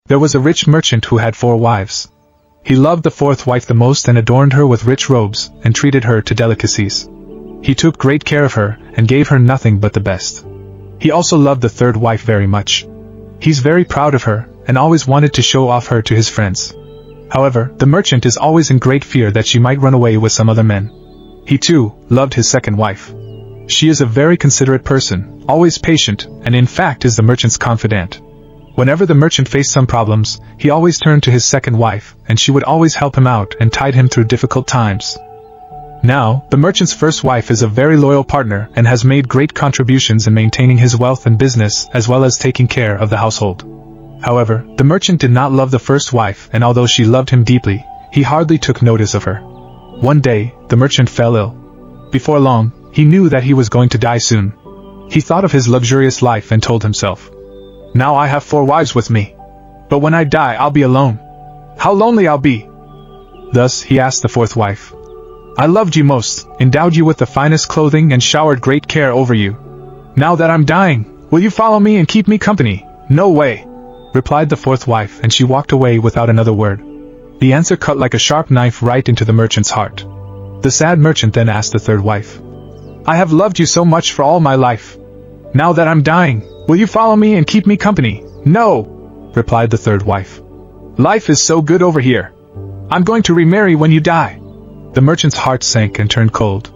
There was a rich merchant who had 4 wives. He loved the 4th wife the most and adorned her with rich robes, and treated her to delicacies. He took great care of her, and gave her nothing but the best. He also loved the 3rd wife very much. He's very proud of her, and always wanted to show off her to his friends. However, the merchant is always in great fear that she might run away with some other men. He too loved his 2nd wife. She is a very considerate person, always patient, and in fact is the merchant's confidant. Whenever the merchant faced some problems, he always turned to his 2nd wife, and she would always help him out and tide him through difficult times. Now, the merchant's 1st wife is a very loyal partner and has made great contributions in maintaining his wealth and business as well as taking care of the household. However, the merchant did not love the 1st wife, and although she loved him deeply, he hardly took notice of her. One day, the merchant fell ill. Before long, he knew that he was going to die soon. He thought of his luxurious life and told himself, "Now I have 4 wives with me. But when I die I'll be alone. How lonely I'll be." Thus he asked the 4th wife, "I loved you most, endowed you with the finest clothing and showered great care over you. Now that I'm dying, will you follow me and keep me company?" "No way," replied the 4th wife, and she walked away without another word. The answer cut like a sharp knife right into the merchant's heart. The sad merchant then asked the 3rd wife, "I have loved you so much for all my life. Now that I'm dying, will you follow me and keep me company?" "No," replied the 3rd wife. "Life is so good over here. I'm going to remarry when you die." The merchant's heart sank and turned cold.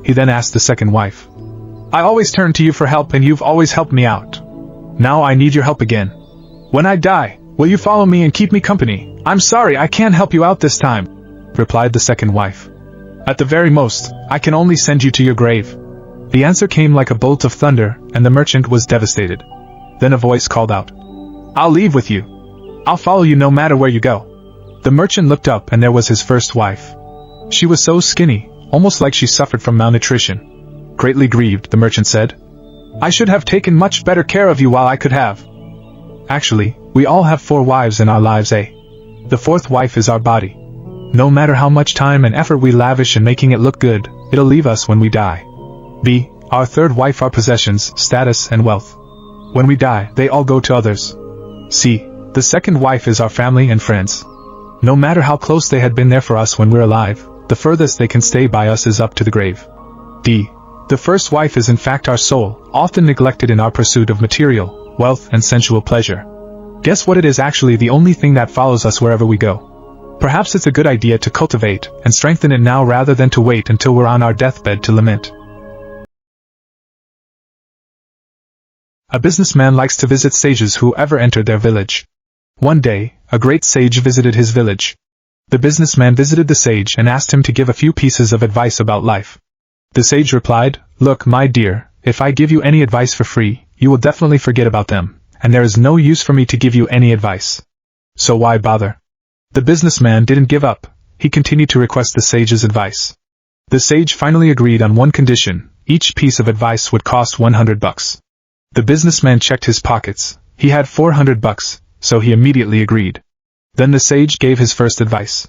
He then asked the 2nd wife, "I always turn to you for help and you've always helped me out. Now I need your help again. When I die, will you follow me and keep me company?" "I'm sorry, I can't help you out this time," replied the 2nd wife. "At the very most, I can only send you to your grave." The answer came like a bolt of thunder, and the merchant was devastated. Then a voice called out, "I'll leave with you. I'll follow you no matter where you go." The merchant looked up and there was his 1st wife. She was so skinny, almost like she suffered from malnutrition. Greatly grieved, the merchant said, "I should have taken much better care of you while I could have." Actually, we all have 4 wives in our lives, eh? The 4th wife is our body. No matter how much time and effort we lavish in making it look good, it'll leave us when we die. B. Our 3rd wife are possessions, status, and wealth. When we die, they all go to others. C. The 2nd wife is our family and friends. No matter how close they had been there for us when we're alive, the furthest they can stay by us is up to the grave. D. The 1st wife is in fact our soul, often neglected in our pursuit of material, wealth, and sensual pleasure. Guess what it is actually the only thing that follows us wherever we go. Perhaps it's a good idea to cultivate and strengthen it now rather than to wait until we're on our deathbed to lament. A businessman likes to visit sages who ever entered their village. One day, a great sage visited his village. The businessman visited the sage and asked him to give a few pieces of advice about life. The sage replied, "Look, my dear, if I give you any advice for free, you will definitely forget about them, and there is no use for me to give you any advice. So why bother?" The businessman didn't give up. He continued to request the sage's advice. The sage finally agreed on one condition: each piece of advice would cost $100. The businessman checked his pockets. He had $400, so he immediately agreed. Then the sage gave his first advice.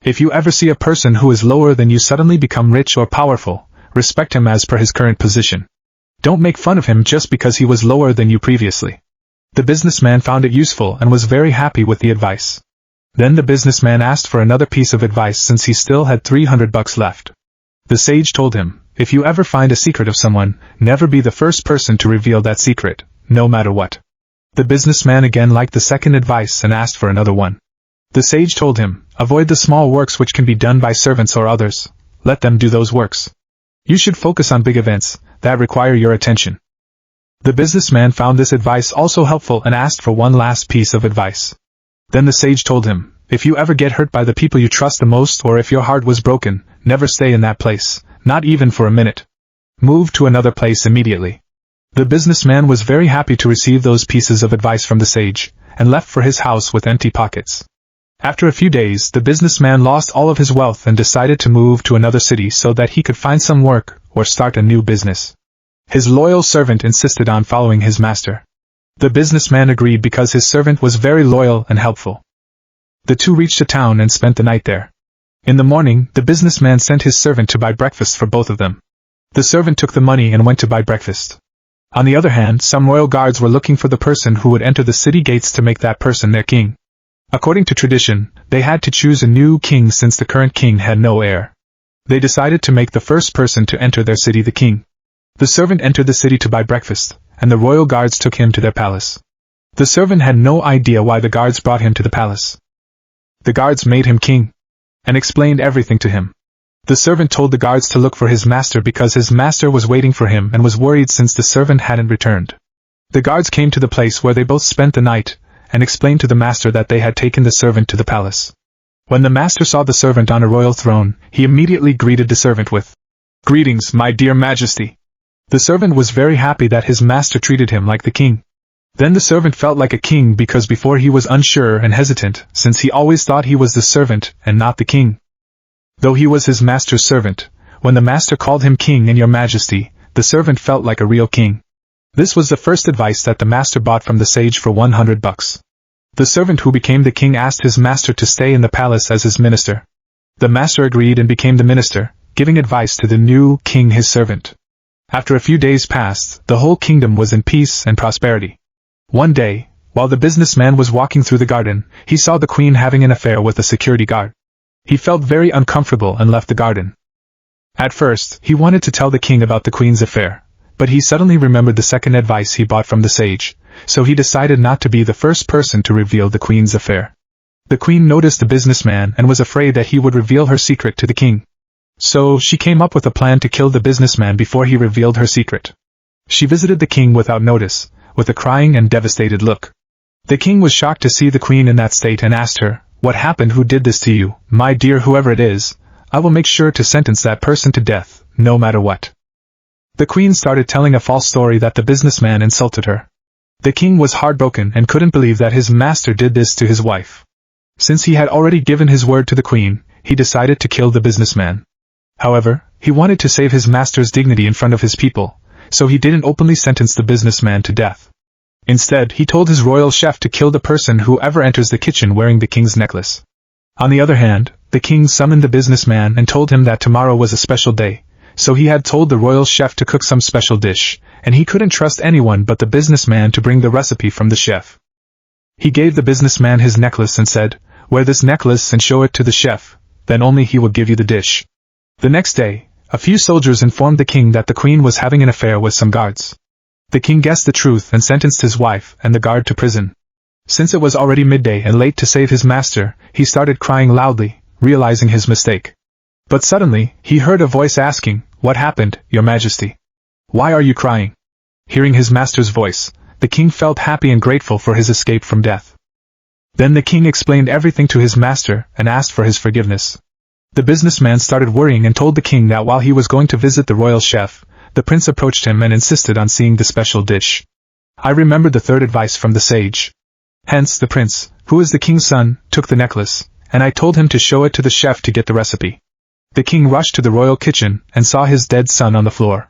If you ever see a person who is lower than you suddenly become rich or powerful, respect him as per his current position. Don't make fun of him just because he was lower than you previously. The businessman found it useful and was very happy with the advice. Then the businessman asked for another piece of advice since he still had $300 left. The sage told him, if you ever find a secret of someone, never be the first person to reveal that secret, no matter what. The businessman again liked the second advice and asked for another one. The sage told him, avoid the small works which can be done by servants or others. Let them do those works. You should focus on big events that require your attention. The businessman found this advice also helpful and asked for one last piece of advice. Then the sage told him, if you ever get hurt by the people you trust the most, or if your heart was broken, never stay in that place, not even for a minute. Move to another place immediately. The businessman was very happy to receive those pieces of advice from the sage, and left for his house with empty pockets. After a few days, the businessman lost all of his wealth and decided to move to another city so that he could find some work or start a new business. His loyal servant insisted on following his master. The businessman agreed because his servant was very loyal and helpful. The two reached a town and spent the night there. In the morning, the businessman sent his servant to buy breakfast for both of them. The servant took the money and went to buy breakfast. On the other hand, some royal guards were looking for the person who would enter the city gates to make that person their king. According to tradition, they had to choose a new king since the current king had no heir. They decided to make the first person to enter their city the king. The servant entered the city to buy breakfast, and the royal guards took him to their palace. The servant had no idea why the guards brought him to the palace. The guards made him king, and explained everything to him. The servant told the guards to look for his master because his master was waiting for him and was worried since the servant hadn't returned. The guards came to the place where they both spent the night, and explained to the master that they had taken the servant to the palace. When the master saw the servant on a royal throne, he immediately greeted the servant with, "Greetings, my dear majesty." The servant was very happy that his master treated him like the king. Then the servant felt like a king because before he was unsure and hesitant, since he always thought he was the servant and not the king. Though he was his master's servant, when the master called him king and your majesty, the servant felt like a real king. This was the first advice that the master bought from the sage for $100. The servant who became the king asked his master to stay in the palace as his minister. The master agreed and became the minister, giving advice to the new king his servant. After a few days passed, the whole kingdom was in peace and prosperity. One day, while the businessman was walking through the garden, he saw the queen having an affair with a security guard. He felt very uncomfortable and left the garden. At first, he wanted to tell the king about the queen's affair, but he suddenly remembered the second advice he bought from the sage, so he decided not to be the first person to reveal the queen's affair. The queen noticed the businessman and was afraid that he would reveal her secret to the king. So she came up with a plan to kill the businessman before he revealed her secret. She visited the king without notice, with a crying and devastated look. The king was shocked to see the queen in that state and asked her, "What happened? Who did this to you? My dear, whoever it is, I will make sure to sentence that person to death, no matter what." The queen started telling a false story that the businessman insulted her. The king was heartbroken and couldn't believe that his master did this to his wife. Since he had already given his word to the queen, he decided to kill the businessman. However, he wanted to save his master's dignity in front of his people, so he didn't openly sentence the businessman to death. Instead, he told his royal chef to kill the person who ever enters the kitchen wearing the king's necklace. On the other hand, the king summoned the businessman and told him that tomorrow was a special day, so he had told the royal chef to cook some special dish, and he couldn't trust anyone but the businessman to bring the recipe from the chef. He gave the businessman his necklace and said, "Wear this necklace and show it to the chef, then only he will give you the dish." The next day, a few soldiers informed the king that the queen was having an affair with some guards. The king guessed the truth and sentenced his wife and the guard to prison. Since it was already midday and late to save his master, he started crying loudly, realizing his mistake. But suddenly, he heard a voice asking, "What happened, your majesty? Why are you crying?" Hearing his master's voice, the king felt happy and grateful for his escape from death. Then the king explained everything to his master and asked for his forgiveness. The businessman started worrying and told the king that while he was going to visit the royal chef, the prince approached him and insisted on seeing the special dish. I remembered the third advice from the sage. Hence the prince, who is the king's son, took the necklace, and I told him to show it to the chef to get the recipe. The king rushed to the royal kitchen and saw his dead son on the floor.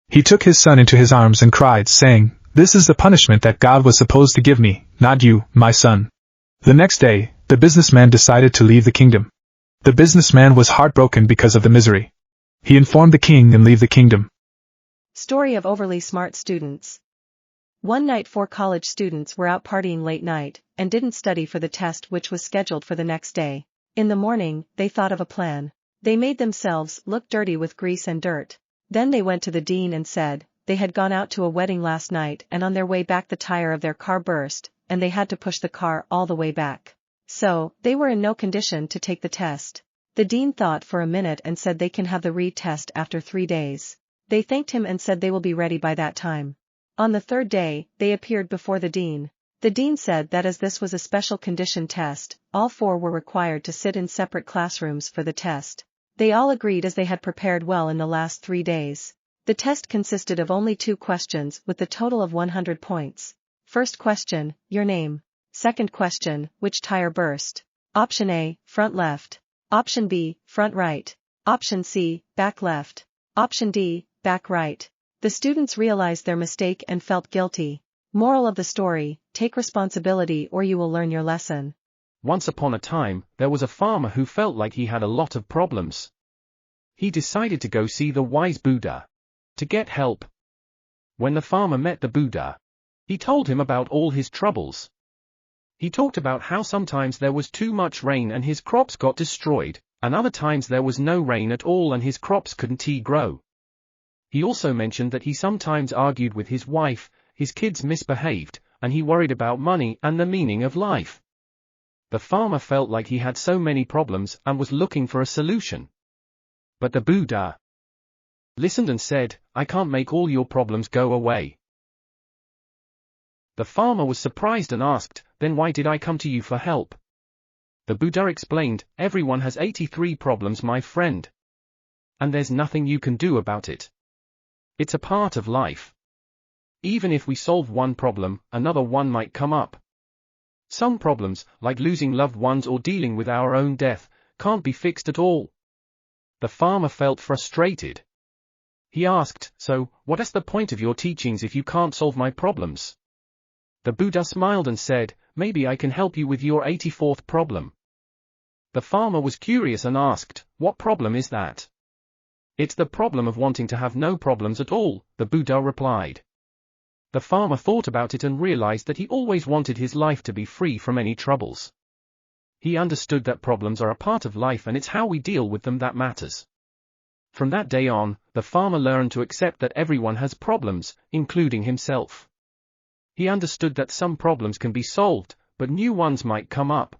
He took his son into his arms and cried, saying, "This is the punishment that God was supposed to give me, not you, my son." The next day, the businessman decided to leave the kingdom. The businessman was heartbroken because of the misery. He informed the king and leave the kingdom. Story of overly smart students. One night 4 college students were out partying late night, and didn't study for the test which was scheduled for the next day. In the morning, they thought of a plan. They made themselves look dirty with grease and dirt. Then they went to the dean and said, they had gone out to a wedding last night and on their way back the tire of their car burst, and they had to push the car all the way back. So, they were in no condition to take the test. The dean thought for a minute and said they can have the re-test after 3 days. They thanked him and said they will be ready by that time. On the 3rd day, they appeared before the dean. The dean said that as this was a special condition test, all 4 were required to sit in separate classrooms for the test. They all agreed as they had prepared well in the last 3 days. The test consisted of only 2 questions with the total of 100 points. First question, your name. Second question, which tire burst? Option A, front left. Option B, front right. Option C, back left. Option D, back right. The students realized their mistake and felt guilty. Moral of the story, take responsibility or you will learn your lesson. Once upon a time, there was a farmer who felt like he had a lot of problems. He decided to go see the wise Buddha to get help. When the farmer met the Buddha, he told him about all his troubles. He talked about how sometimes there was too much rain and his crops got destroyed, and other times there was no rain at all and his crops couldn't grow. He also mentioned that he sometimes argued with his wife, his kids misbehaved, and he worried about money and the meaning of life. The farmer felt like he had so many problems and was looking for a solution. But the Buddha listened and said, "I can't make all your problems go away." The farmer was surprised and asked, "Then why did I come to you for help?" The Buddha explained, "Everyone has 83 problems, my friend. And there's nothing you can do about it. It's a part of life. Even if we solve one problem, another one might come up. Some problems, like losing loved ones or dealing with our own death, can't be fixed at all." The farmer felt frustrated. He asked, "So, what is the point of your teachings if you can't solve my problems?" The Buddha smiled and said, "Maybe I can help you with your 84th problem." The farmer was curious and asked, "What problem is that?" "It's the problem of wanting to have no problems at all," the Buddha replied. The farmer thought about it and realized that he always wanted his life to be free from any troubles. He understood that problems are a part of life and it's how we deal with them that matters. From that day on, the farmer learned to accept that everyone has problems, including himself. He understood that some problems can be solved, but new ones might come up.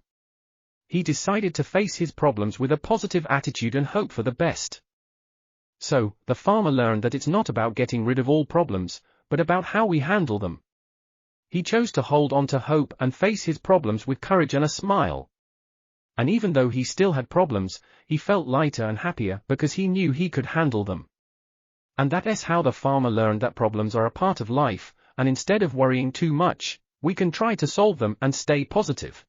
He decided to face his problems with a positive attitude and hope for the best. So, the farmer learned that it's not about getting rid of all problems, but about how we handle them. He chose to hold on to hope and face his problems with courage and a smile. And even though he still had problems, he felt lighter and happier because he knew he could handle them. And that is how the farmer learned that problems are a part of life, and instead of worrying too much, we can try to solve them and stay positive.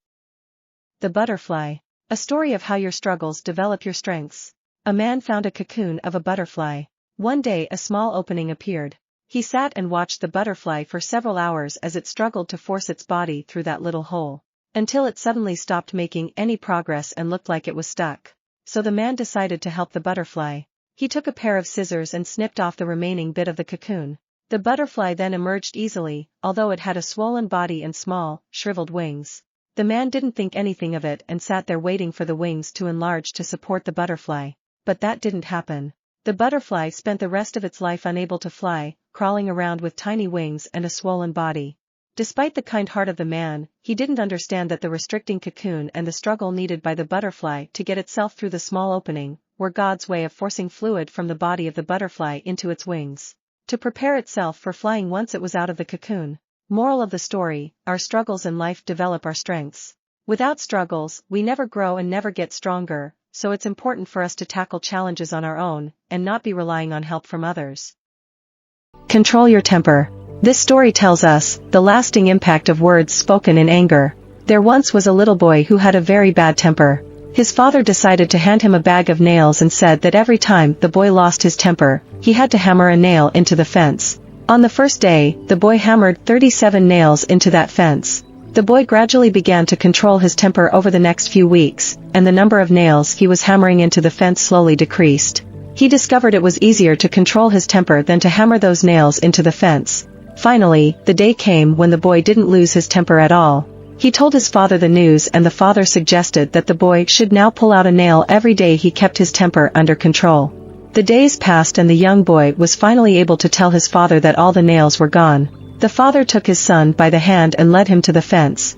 The Butterfly. A story of how your struggles develop your strengths. A man found a cocoon of a butterfly. One day a small opening appeared. He sat and watched the butterfly for several hours as it struggled to force its body through that little hole, until it suddenly stopped making any progress and looked like it was stuck. So the man decided to help the butterfly. He took a pair of scissors and snipped off the remaining bit of the cocoon. The butterfly then emerged easily, although it had a swollen body and small, shriveled wings. The man didn't think anything of it and sat there waiting for the wings to enlarge to support the butterfly. But that didn't happen. The butterfly spent the rest of its life unable to fly, crawling around with tiny wings and a swollen body. Despite the kind heart of the man, he didn't understand that the restricting cocoon and the struggle needed by the butterfly to get itself through the small opening were God's way of forcing fluid from the body of the butterfly into its wings, to prepare itself for flying once it was out of the cocoon. Moral of the story: our struggles in life develop our strengths. Without struggles, we never grow and never get stronger, so it's important for us to tackle challenges on our own, and not be relying on help from others. Control your temper. This story tells us the lasting impact of words spoken in anger. There once was a little boy who had a very bad temper. His father decided to hand him a bag of nails and said that every time the boy lost his temper, he had to hammer a nail into the fence. On the first day, the boy hammered 37 nails into that fence. The boy gradually began to control his temper over the next few weeks, and the number of nails he was hammering into the fence slowly decreased. He discovered it was easier to control his temper than to hammer those nails into the fence. Finally, the day came when the boy didn't lose his temper at all. He told his father the news, and the father suggested that the boy should now pull out a nail every day he kept his temper under control. The days passed and the young boy was finally able to tell his father that all the nails were gone. The father took his son by the hand and led him to the fence.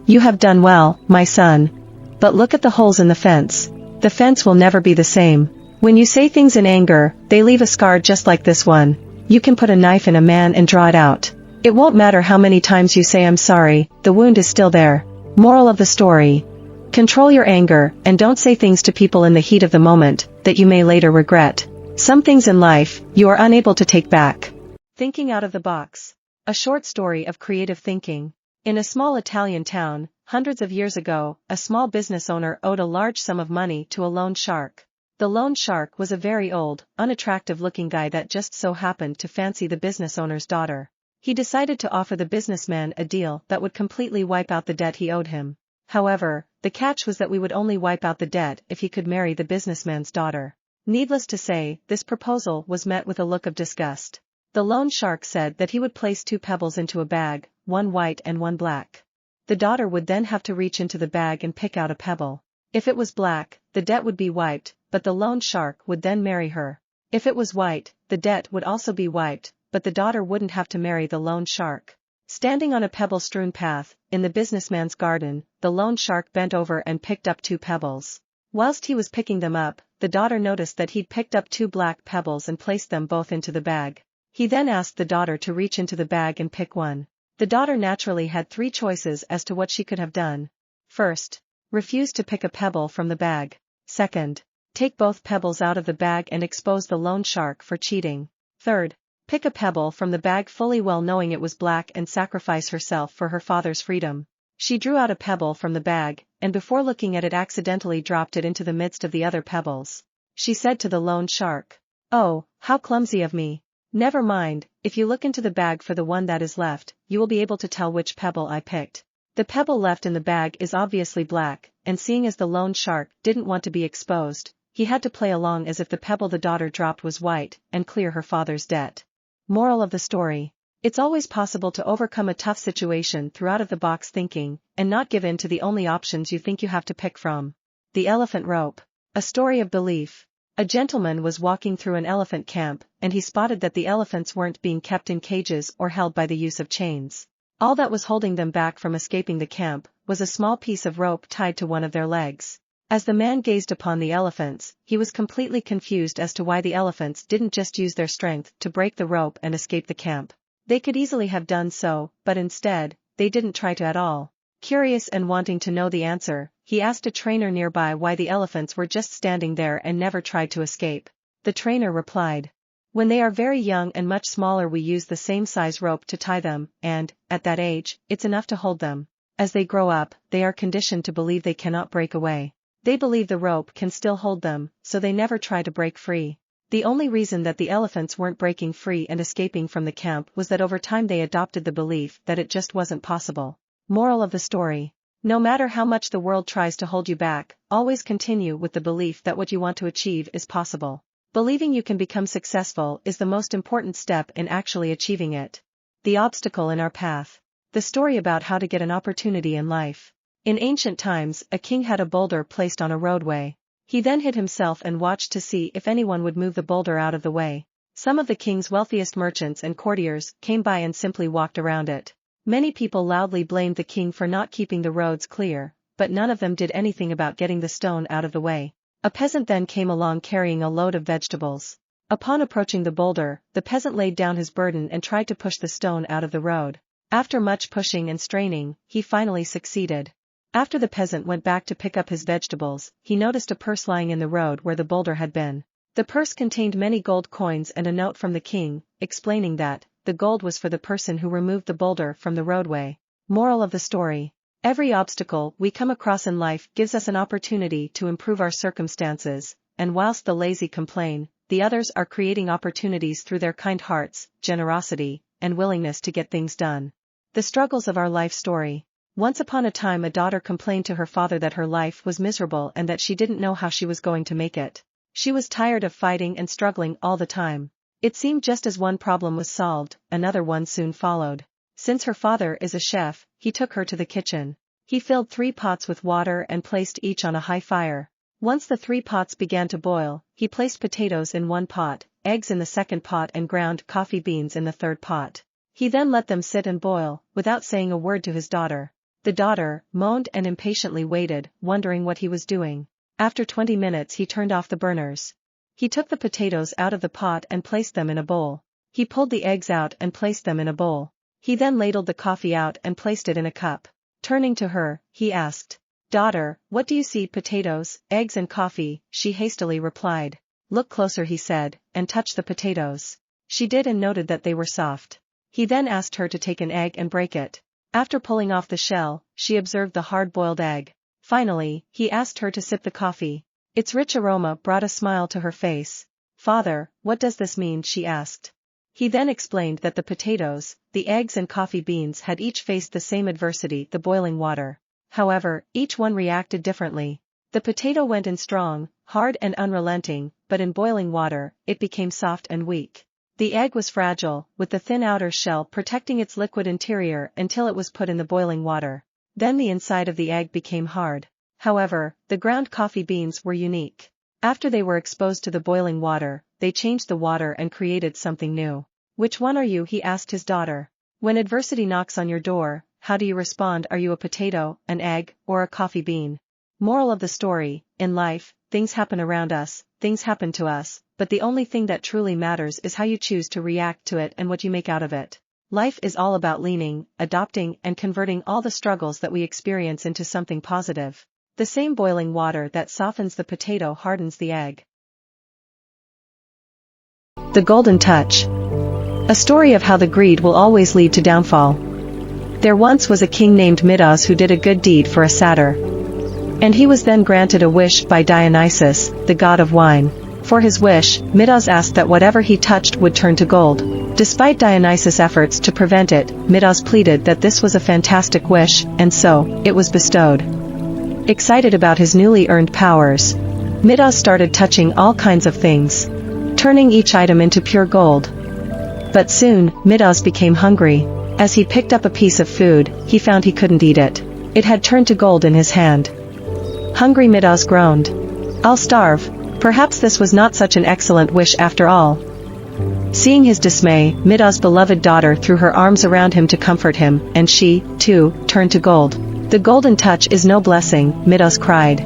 "You have done well, my son. But look at the holes in the fence. The fence will never be the same. When you say things in anger, they leave a scar just like this one. You can put a knife in a man and draw it out. It won't matter how many times you say I'm sorry, the wound is still there." Moral of the story: control your anger, and don't say things to people in the heat of the moment that you may later regret. Some things in life, you are unable to take back. Thinking out of the box. A short story of creative thinking. In a small Italian town, hundreds of years ago, a small business owner owed a large sum of money to a loan shark. The loan shark was a very old, unattractive-looking guy that just so happened to fancy the business owner's daughter. He decided to offer the businessman a deal that would completely wipe out the debt he owed him. However, the catch was that we would only wipe out the debt if he could marry the businessman's daughter. Needless to say, this proposal was met with a look of disgust. The loan shark said that he would place 2 pebbles into a bag, one white and one black. The daughter would then have to reach into the bag and pick out a pebble. If it was black, the debt would be wiped, but the loan shark would then marry her. If it was white, the debt would also be wiped, but the daughter wouldn't have to marry the loan shark. Standing on a pebble-strewn path, in the businessman's garden, the loan shark bent over and picked up 2 pebbles. Whilst he was picking them up, the daughter noticed that he'd picked up 2 black pebbles and placed them both into the bag. He then asked the daughter to reach into the bag and pick one. The daughter naturally had 3 choices as to what she could have done. First, refuse to pick a pebble from the bag. Second, take both pebbles out of the bag and expose the loan shark for cheating. Third, pick a pebble from the bag fully well knowing it was black and sacrifice herself for her father's freedom. She drew out a pebble from the bag, and before looking at it accidentally dropped it into the midst of the other pebbles. She said to the loan shark, "Oh, how clumsy of me. Never mind, if you look into the bag for the one that is left, you will be able to tell which pebble I picked." The pebble left in the bag is obviously black, and seeing as the loan shark didn't want to be exposed, he had to play along as if the pebble the daughter dropped was white, and clear her father's debt. Moral of the story. It's always possible to overcome a tough situation through out-of-the-box thinking, and not give in to the only options you think you have to pick from. The elephant rope. A story of belief. A gentleman was walking through an elephant camp, and he spotted that the elephants weren't being kept in cages or held by the use of chains. All that was holding them back from escaping the camp was a small piece of rope tied to one of their legs. As the man gazed upon the elephants, he was completely confused as to why the elephants didn't just use their strength to break the rope and escape the camp. They could easily have done so, but instead, they didn't try to at all. Curious and wanting to know the answer, he asked a trainer nearby why the elephants were just standing there and never tried to escape. The trainer replied, "When they are very young and much smaller we use the same size rope to tie them, and, at that age, it's enough to hold them. As they grow up, they are conditioned to believe they cannot break away. They believe the rope can still hold them, so they never try to break free." The only reason that the elephants weren't breaking free and escaping from the camp was that over time they adopted the belief that it just wasn't possible. Moral of the story. No matter how much the world tries to hold you back, always continue with the belief that what you want to achieve is possible. Believing you can become successful is the most important step in actually achieving it. The obstacle in our path. The story about how to get an opportunity in life. In ancient times, a king had a boulder placed on a roadway. He then hid himself and watched to see if anyone would move the boulder out of the way. Some of the king's wealthiest merchants and courtiers came by and simply walked around it. Many people loudly blamed the king for not keeping the roads clear, but none of them did anything about getting the stone out of the way. A peasant then came along carrying a load of vegetables. Upon approaching the boulder, the peasant laid down his burden and tried to push the stone out of the road. After much pushing and straining, he finally succeeded. After the peasant went back to pick up his vegetables, he noticed a purse lying in the road where the boulder had been. The purse contained many gold coins and a note from the king, explaining that the gold was for the person who removed the boulder from the roadway. Moral of the story. Every obstacle we come across in life gives us an opportunity to improve our circumstances, and whilst the lazy complain, the others are creating opportunities through their kind hearts, generosity, and willingness to get things done. The struggles of our life story. Once upon a time a daughter complained to her father that her life was miserable and that she didn't know how she was going to make it. She was tired of fighting and struggling all the time. It seemed just as one problem was solved, another one soon followed. Since her father is a chef, he took her to the kitchen. He filled 3 pots with water and placed each on a high fire. Once the 3 pots began to boil, he placed potatoes in one pot, eggs in the second pot and ground coffee beans in the third pot. He then let them sit and boil, without saying a word to his daughter. The daughter moaned and impatiently waited, wondering what he was doing. After 20 minutes he turned off the burners. He took the potatoes out of the pot and placed them in a bowl. He pulled the eggs out and placed them in a bowl. He then ladled the coffee out and placed it in a cup. Turning to her, he asked, "Daughter, what do you see?" "Potatoes, eggs and coffee," she hastily replied. "Look closer," he said, and touched the potatoes. She did and noted that they were soft. He then asked her to take an egg and break it. After pulling off the shell, she observed the hard-boiled egg. Finally, he asked her to sip the coffee. Its rich aroma brought a smile to her face. "Father, what does this mean?" she asked. He then explained that the potatoes, the eggs and coffee beans had each faced the same adversity, the boiling water. However, each one reacted differently. The potato went in strong, hard and unrelenting, but in boiling water, it became soft and weak. The egg was fragile, with the thin outer shell protecting its liquid interior until it was put in the boiling water. Then the inside of the egg became hard. However, the ground coffee beans were unique. After they were exposed to the boiling water, they changed the water and created something new. "Which one are you?" he asked his daughter. "When adversity knocks on your door, how do you respond? Are you a potato, an egg, or a coffee bean?" Moral of the story: in life, things happen around us, things happen to us, but the only thing that truly matters is how you choose to react to it and what you make out of it. Life is all about leaning, adopting, and converting all the struggles that we experience into something positive. The same boiling water that softens the potato hardens the egg. The Golden Touch. A story of how the greed will always lead to downfall. There once was a king named Midas who did a good deed for a satyr. And he was then granted a wish by Dionysus, the god of wine. For his wish, Midas asked that whatever he touched would turn to gold. Despite Dionysus' efforts to prevent it, Midas pleaded that this was a fantastic wish, and so, it was bestowed. Excited about his newly earned powers, Midas started touching all kinds of things, turning each item into pure gold. But soon, Midas became hungry. As he picked up a piece of food, he found he couldn't eat it. It had turned to gold in his hand. Hungry Midas groaned. "I'll starve." Perhaps this was not such an excellent wish after all. Seeing his dismay, Midas' beloved daughter threw her arms around him to comfort him, and she, too, turned to gold. "The golden touch is no blessing," Midas cried.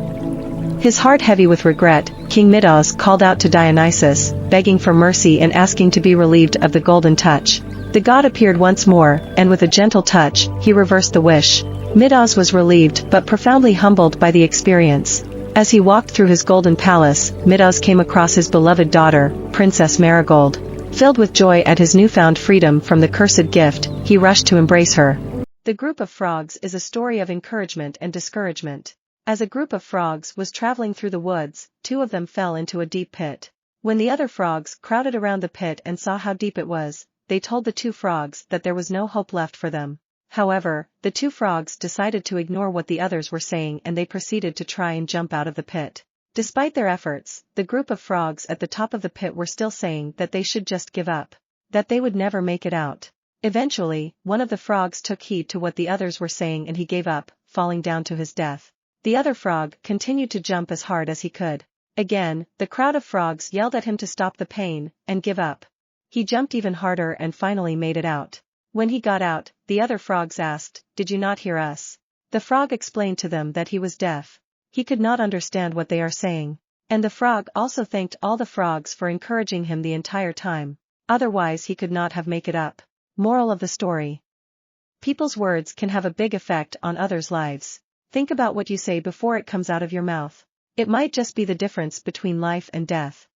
His heart heavy with regret, King Midas called out to Dionysus, begging for mercy and asking to be relieved of the golden touch. The god appeared once more, and with a gentle touch, he reversed the wish. Midas was relieved but profoundly humbled by the experience. As he walked through his golden palace, Midas came across his beloved daughter, Princess Marigold. Filled with joy at his newfound freedom from the cursed gift, he rushed to embrace her. The Group of Frogs is a story of encouragement and discouragement. As a group of frogs was traveling through the woods, two of them fell into a deep pit. When the other frogs crowded around the pit and saw how deep it was, they told the two frogs that there was no hope left for them. However, the two frogs decided to ignore what the others were saying and they proceeded to try and jump out of the pit. Despite their efforts, the group of frogs at the top of the pit were still saying that they should just give up, that they would never make it out. Eventually, one of the frogs took heed to what the others were saying and he gave up, falling down to his death. The other frog continued to jump as hard as he could. Again, the crowd of frogs yelled at him to stop the pain and give up. He jumped even harder and finally made it out. When he got out, the other frogs asked, "Did you not hear us?" The frog explained to them that he was deaf. He could not understand what they are saying. And the frog also thanked all the frogs for encouraging him the entire time. Otherwise he could not have made it up. Moral of the story. People's words can have a big effect on others' lives. Think about what you say before it comes out of your mouth. It might just be the difference between life and death.